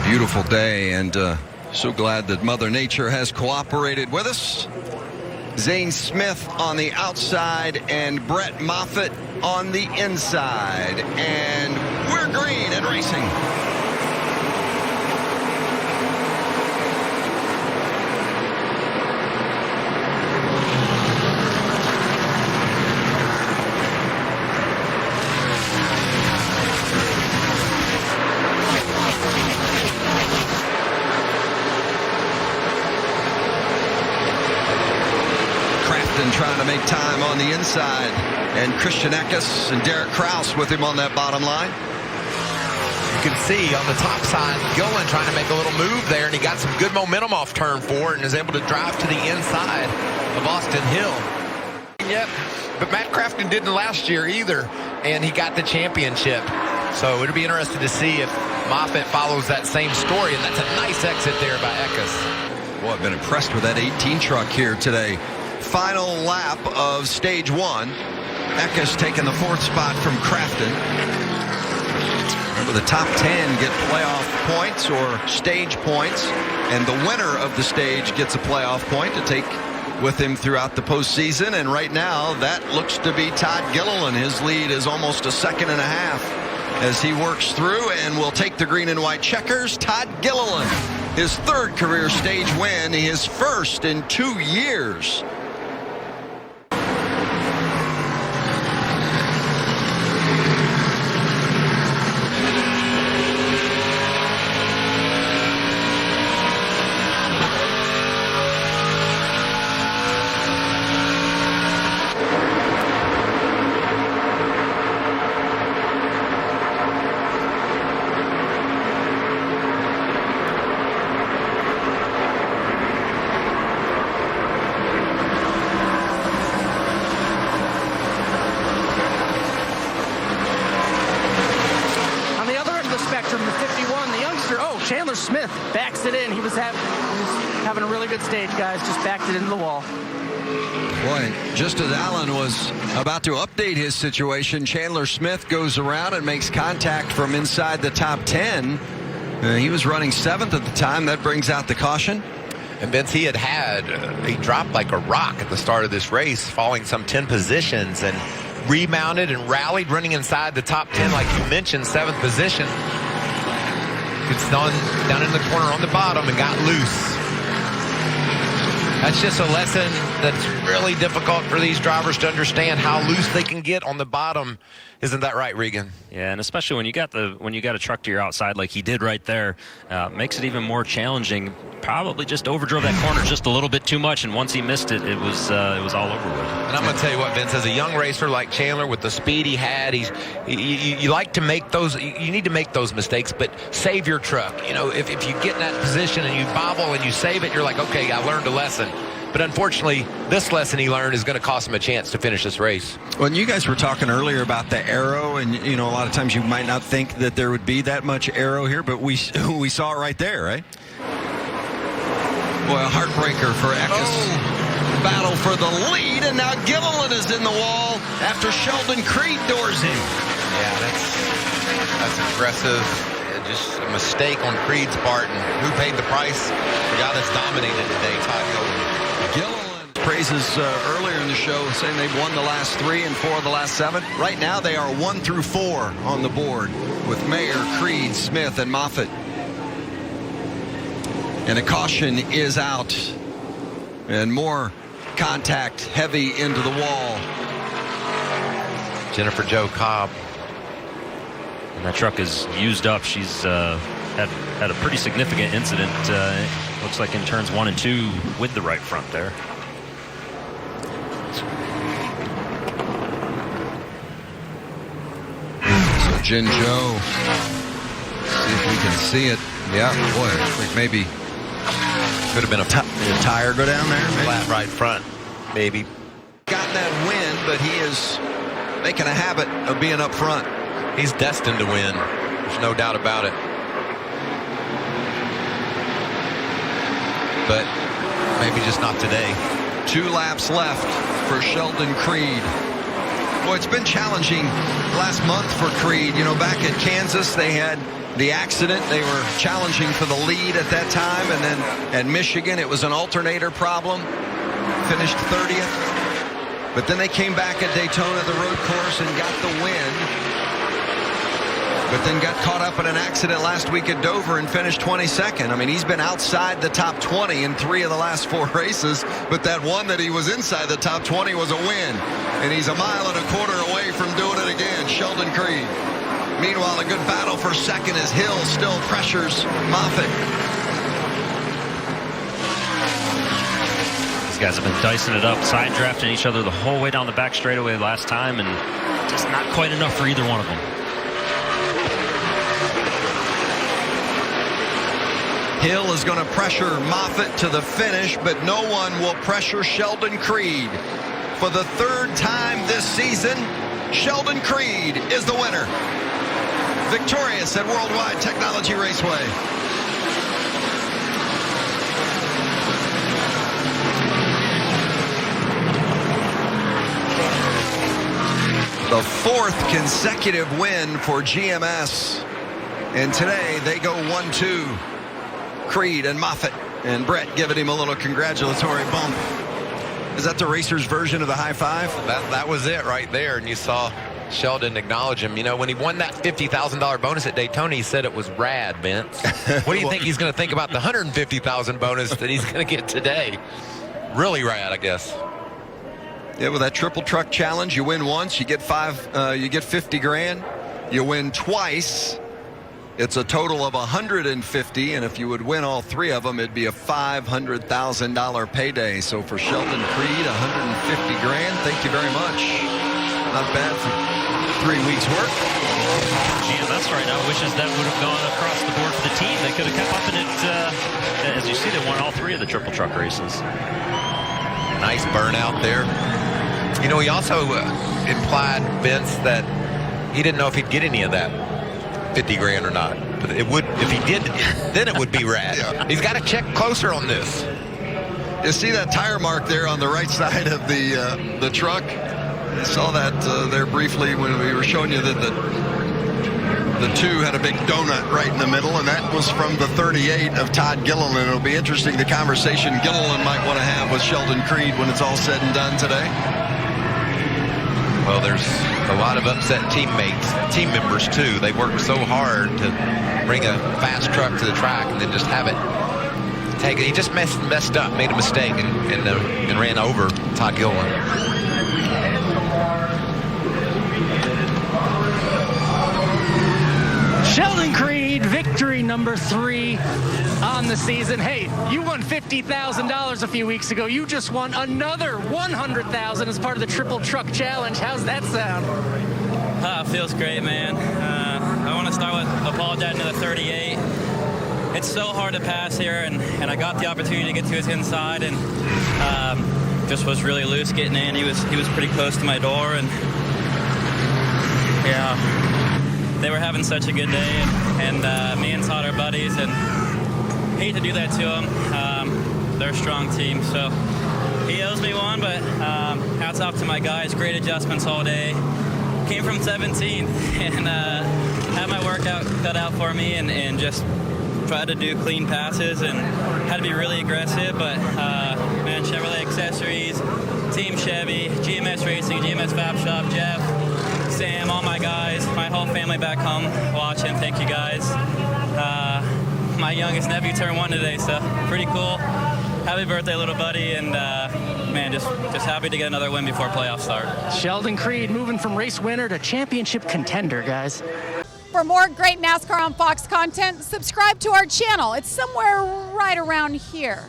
beautiful day, and so glad that Mother Nature has cooperated with us. Zane Smith on the outside and Brett Moffitt on the inside. And we're green and racing. Trying to make time on the inside, and Christian Eckes and Derek Kraus with him on that bottom line. You can see on the top side, Gillen trying to make a little move there, and he got some good momentum off turn 4 and is able to drive to the inside of Austin Hill. Yep, but Matt Crafton didn't last year either, and he got the championship. So it'll be interesting to see if Moffitt follows that same story, and that's a nice exit there by Eckes. Boy, I've been impressed with that 18 truck here today. Final lap of stage 1. Eckes taking the 4th spot from Crafton. Remember, the top 10 get playoff points or stage points, and the winner of the stage gets a playoff point to take with him throughout the postseason. And right now, that looks to be Todd Gilliland. His lead is almost a second and a half as he works through and will take the green and white checkers. Todd Gilliland, his 3rd career stage win, his 1st in 2 years. Smith backs it in. He was having a really good stage, guys. Just backed it into the wall. Boy, just as Allen was about to update his situation, Chandler Smith goes around and makes contact from inside the top 10. He was running 7th at the time. That brings out the caution. And Vince, he dropped like a rock at the start of this race, falling some 10 positions, and rebounded and rallied, running inside the top 10, like you mentioned, 7th position. It's down in the corner on the bottom and got loose. That's just a lesson that's really difficult for these drivers to understand, how loose they can get on the bottom. Isn't that right, Regan? Yeah, and especially when you got a truck to your outside like he did right there, makes it even more challenging. Probably just overdrove that corner just a little bit too much, and once he missed it, it was all over with. And I'm going to tell you what, Vince, as a young racer like Chandler, with the speed he had, you like to make those. You need to make those mistakes, but save your truck. You know, if you get in that position and you bobble and you save it, you're like, okay, I learned a lesson. But unfortunately, this lesson he learned is going to cost him a chance to finish this race. Well, you guys were talking earlier about the aero, and you know, a lot of times you might not think that there would be that much aero here, but we saw it right there, right? Boy, a heartbreaker for Eckes. Oh. Battle for the lead, and now Gilliland is in the wall after Sheldon Creed doors him. Yeah, that's aggressive. Just a mistake on Creed's part, and who paid the price? The guy that's dominated today, Todd Gilliland. Gilliland praises earlier in the show, saying they've won the last 3 and 4 of the last 7. Right now, they are 1 through 4 on the board with Mayer, Creed, Smith, and Moffitt. And a caution is out, and more contact heavy into the wall. Jennifer Jo Cobb. And that truck is used up. She's had a pretty significant incident. Looks like in turns 1 and 2 with the right front there. So Jen Jo, see if we can see it. Yeah, boy, I think maybe could have been a tire go down there. Maybe. Flat right front, maybe. Gotten that win, but he is making a habit of being up front. He's destined to win. There's no doubt about it. But maybe just not today. 2 laps left for Sheldon Creed. Well, it's been challenging last month for Creed. You know, back at Kansas, they had the accident. They were challenging for the lead at that time. And then at Michigan, it was an alternator problem. Finished 30th. But then they came back at Daytona, the road course, and got the win. But then got caught up in an accident last week at Dover and finished 22nd. I mean, he's been outside the top 20 in 3 of the last 4 races, but that one that he was inside the top 20 was a win. And he's 1.25 miles away from doing it again, Sheldon Creed. Meanwhile, a good battle for second as Hill still pressures Moffitt. These guys have been dicing it up, side drafting each other the whole way down the back straightaway last time, and just not quite enough for either one of them. Hill is going to pressure Moffitt to the finish, but no one will pressure Sheldon Creed. For the 3rd time this season, Sheldon Creed is the winner. Victorious at Worldwide Technology Raceway. The 4th consecutive win for GMS. And today they go 1-2. Creed and Moffitt and Brett giving him a little congratulatory bump. Is that the racer's version of the high five? That was it right there. And you saw Sheldon acknowledge him. You know, when he won that $50,000 bonus at Daytona, he said it was rad, Vince. What do you think he's going to think about the $150,000 bonus that he's going to get today? Really rad, I guess. Yeah, with that triple truck challenge, you win once, you get 50 grand. You win twice. It's a total of 150, and if you would win all 3 of them, it'd be a $500,000 payday. So for Sheldon Creed, 150 grand. Thank you very much. Not bad for 3 weeks' work. GMS right now wishes that would have gone across the board for the team. They could have kept up in it. As you see, they won all 3 of the triple truck races. Nice burnout there. You know, he also implied, Vince, that he didn't know if he'd get any of that 50 grand or not. But it would, if he did, then it would be rad. Yeah. He's got to check closer on this. You see that tire mark there on the right side of the truck? I saw that there briefly when we were showing you that the 2 had a big donut right in the middle, and that was from the 38 of Todd Gilliland. It'll be interesting, the conversation Gilliland might want to have with Sheldon Creed when it's all said and done today. Well, there's a lot of upset team members, too. They worked so hard to bring a fast truck to the track and then just have it take it. He just messed up, made a mistake, and ran over Todd Gilliland. Sheldon Creed, victory number 3 on the season. Hey, you won $50,000 a few weeks ago. You just won another $100,000 as part of the Triple Truck Challenge. How's that sound? Feels great, man. I want to start with apologizing to the 38. It's so hard to pass here, and I got the opportunity to get to his inside, and just was really loose getting in. He was pretty close to my door, and yeah. They were having such a good day, and me and Todd are buddies, and hate to do that to them. They're a strong team, so he owes me one, but hats off to my guys. Great adjustments all day. Came from 17th and had my workout cut out for me, and just tried to do clean passes and had to be really aggressive, but man, Chevrolet Accessories, Team Chevy, GMS Racing, GMS Fab Shop, Jeff, Sam, all my guys, my whole family back home watching. Thank you guys. My youngest nephew turned 1 today, so pretty cool. Happy birthday, little buddy, and man, just happy to get another win before playoffs start. Sheldon Creed moving from race winner to championship contender, guys. For more great NASCAR on Fox content, subscribe to our channel. It's somewhere right around here.